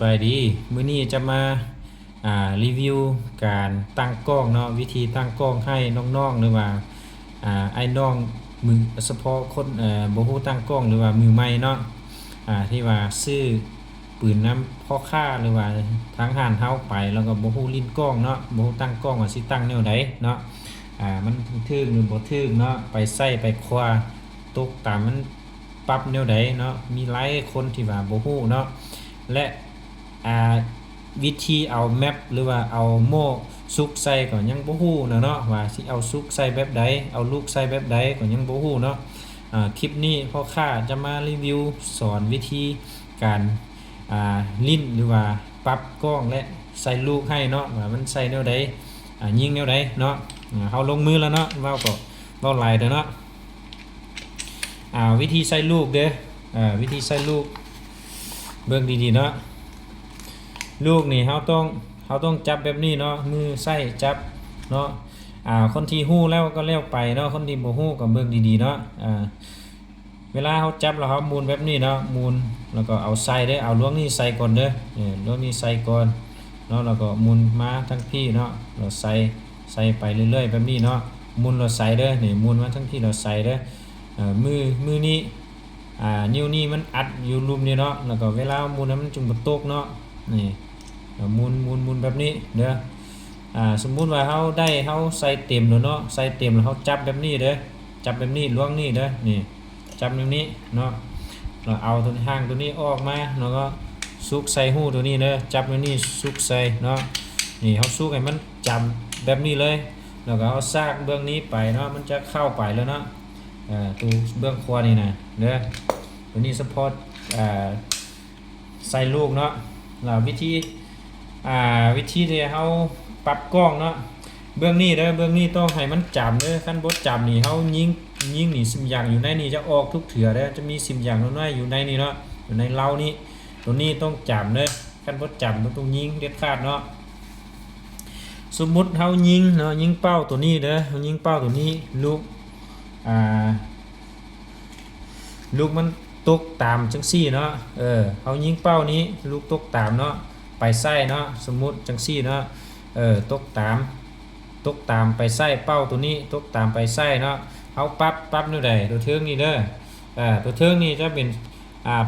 สบายดีมื้อนี้จะมารีวิวการตั้งกล้องเนาะวิธีตั้งกล้องให้น้องๆหรือว่าไอ้น้องมือเฉพาะคนบ่ฮู้ตั้งกล้องหรือว่ามือใหม่เนาะที่ว่าซื้อปืนน้ำพ่อค้าหรือว่าทางห้านเฮาไปแล้วก็บ่ฮู้ลิ้นกล้องเนาะบ่ฮู้ตั้งกล้องว่าสิตั้งแนวใดเนาะมันถึกหรือบ่ถึกเนาะไปใส่ไปคว้าตกตามมันปรับแนวใดเนาะมีหลายคนที่ว่าบ่ฮู้เนาะและวิธีเอาแมปหรือว่าเอาโม่ซุกใส่ก็ยังบ่ฮู้เนาะว่าสิเอาซุกใส่แบบใดเอาลูกใส่แบบใดก็ยังบ่ฮู้เนาะคลิปนี้พ่อค้าจะมารีวิวสอนวิธีการลิ้นหรือว่าปรับกล้องและใส่ลูกให้เนาะว่ามันใส่แนวใดยิงแนวใดเนาะเฮาลงมือแล้วเนาะเว้าหลายเด้อเนาะวิธีใส่ลูกเด้อวิธีใส่ลูกเบิ่งดีๆเนาะลูกนี่เฮาต้องจับแบบนี้เนาะมือใส่จับเนาะคนที่ฮู้แล้วก็แล้วไปเนาะคนที่บ่ฮู้ก็เบิ่งดีๆเนาะเวลาเฮาจับแล้วเฮาหมุนแบบนี้เนาะหมุนแล้วก็เอาใส่เด้อเอาลวงนี้ใส่ก่อนเด้อลวงนี้ใส่ก่อนเนาะแล้วก็หมุนมาทั้งพี่เนาะเราใส่ไปเรื่อยๆแบบนี้เนาะหมุนเราใส่เด้อนี่หมุนมาทั้งพี่เราใส่เด้อมือนี้นิ้วนี้มันอัดอยู่รูมนี่เนาะแล้วก็เวลาหมุนมันจึงบ่ตกเนาะนี่หมุนแบบนี้เด้อสมมุติว่าเฮาใส่เต็มแล้วเนาะใส่เต็มแล้วเฮาจับแบบนี้เด้อจับแบบนี้ล้วงนี่เด้อนี่จับแบบนี้เนาะเราเอาตัวห้างตัวนี้ออกมาแล้วก็ซุกใส่หูตัวนี้เด้อจับแบบนี้ซุกใส่เนาะนี่เฮาซุกให้มันจำแบบนี้เลยแล้วก็เอาซากเบื้องนี้ไปเนาะมันจะเข้าไปแล้วเนาะตัวเบื้องขวานี่นะเด้อตัวนี้ซัพพอร์ตใส่ลูกเนาะแล้ววิธีที่เฮาปรับกล้องเนาะเบื้องนี้เด้อเบื้องนี้ต้องให้มันจำเด้อคันบ่จำนี่เฮายิงนี่ซิมอย่างอยู่ในนี่จะออกทุกเถื่อเด้อจะมีซิมอย่างน้อยๆอยู่ในนี่เนาะอยู่ในเล้านี้ตัวนี้ต้องจำเด้อคันบ่จำต้องยิงเด็ดขาดเนาะสมมุติเฮายิงเนาะยิงเป้าตัวนี้เด้อเฮายิงเป้าตัวนี้ลูกมันตกตามจังซี่เนาะเฮายิงเป้านี้ลูกตกตามเนาะไปใส่เนาะสมมุติจังซี่เนาะตกตามไปใส่เป้าตัวนี้ตกตามไปใส่เนาะเฮาปรับแนวใดตัวเทิงนี่เด้อตัวเทิงนี่จะเป็น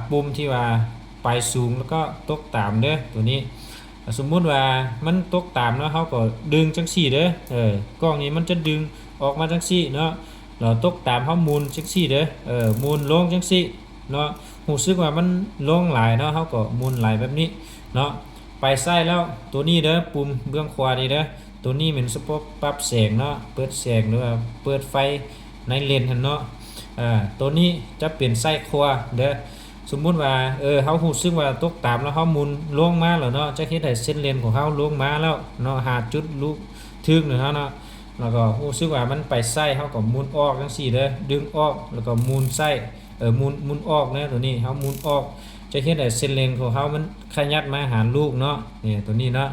ปุ่มที่ว่าไปสูงแล้วก็ตกตามเด้อตัวนี้สมมุติว่ามันตกตามเนาะเฮาก็ดึงจังซี่เด้อกล้องนี้มันจะดึงออกมาจังซี่เนาะเราตกตามเฮาหมุนจังซี่เด้อหมุนลงจังซี่เนาะรู้สึกว่ามันลงหลายเนาะเฮาก็หมุนหลายแบบนี้เนาะไปใส่แล้วตัวนี้เด้อปุ่มเบื้องขวานี่เด้อตัวนี้เป็นสปอตปรับแสงเนาะเปิดแสงหรือว่าเปิดไฟในเลนส์หั่นเนาะตัวนี้จะเป็นไส้ขวาเด้อสมมุติว่าเฮารู้สึกว่าตกตามแล้วเฮาหมุนลงมาแล้วเนาะจะเฮ็ดให้เส้นเลนของเฮาลงมาแล้วเนาะหาจุดลุกถึงเนาะแล้วก็รู้สึกว่ามันไปไส้เฮาก็หมุนออกจังซี่เด้อดึงออกแล้วก็หมุนไส้หมุนออกนะตัวนี้เฮาหมุนออกจะเฮ็ดให้เส้นเลนของเฮามันขยับมาหาลูกเนาะนี่ตัวนี้เนาะ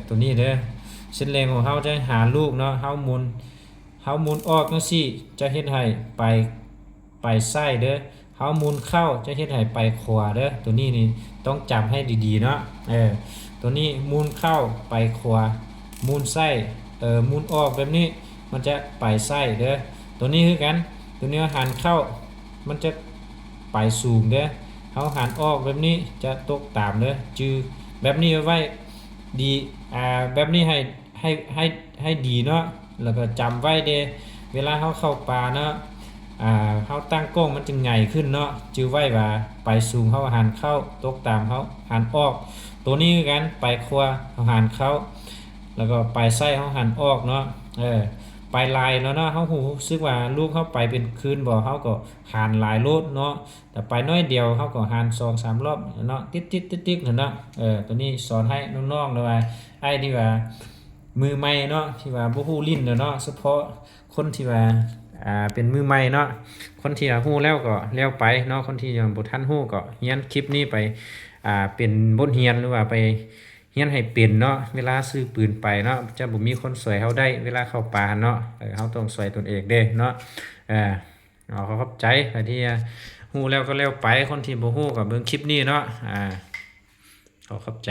ตัวนี้เด้อเส้นเลนของเฮาจะหาลูกเนาะเฮาหมุนออกจังซี่จะเฮ็ดให้ไปไส้เด้อเฮาหมุนเข้าจะเฮ็ดให้ไปขวาเด้อตัวนี้นี่ต้องจำให้ดีๆเนาะตัวนี้หมุนเข้าไปขวาหมุนไส้หมุนออกแบบนี้มันจะไปไส้เด้อตัวนี้คือกันตัวนี้หันเข้ามันจะไปสูงเด้อเฮาหันออกแบบนี้จะตกตามเด้อจือแบบนี้ไว้ดีแบบนี้ให้ดีเนาะแล้วก็จำไว้เด้เวลาเฮาเข้าป่าเนาะเฮาตั้งกล้องมันจึงใหญ่ขึ้นเนาะจือไว้ว่าไปสูงเฮาหันเข้าตกตามเฮาหันออกตัวนี้คือกันไปขวาเฮาหันเข้าแล้วก็ไปไส้เฮาหันออกเนาะไปลายแล้วเนาะเฮาฮู้สึกว่าลูกเฮาไปเป็นคืนบ่เฮาก็หันหลายโลดเนาะแต่ไปน้อยเดียวเฮาก็หัน 2-3 รอบเนาะติดๆๆเนาะตัวนี้สอนให้น้องๆเลยว่าไอ้ที่ว่ามือใหม่เนาะที่ว่าบ่ฮู้ลิ้นเนาะเฉพาะคนที่ว่าเป็นมือใหม่เนาะคนที่ฮู้แล้วก็แล้วไปเนาะคนที่ยังบ่ทันฮู้ก็เรียนคลิปนี้ไปเป็นบทเรียนหรือว่าไปเรียนให้เป็นเนาะเวลาซื้อปืนไปเนาะจะบ่มีคนสวยเฮาได้เวลาเข้าป่าเนาะเฮาต้องสวยตนเองเด้เนาะขอขอบใจที่ฮู้แล้วก็แล้วไปคนที่บ่ฮู้ก็เบิ่งคลิปนี้เนาะ ขอขอบใจ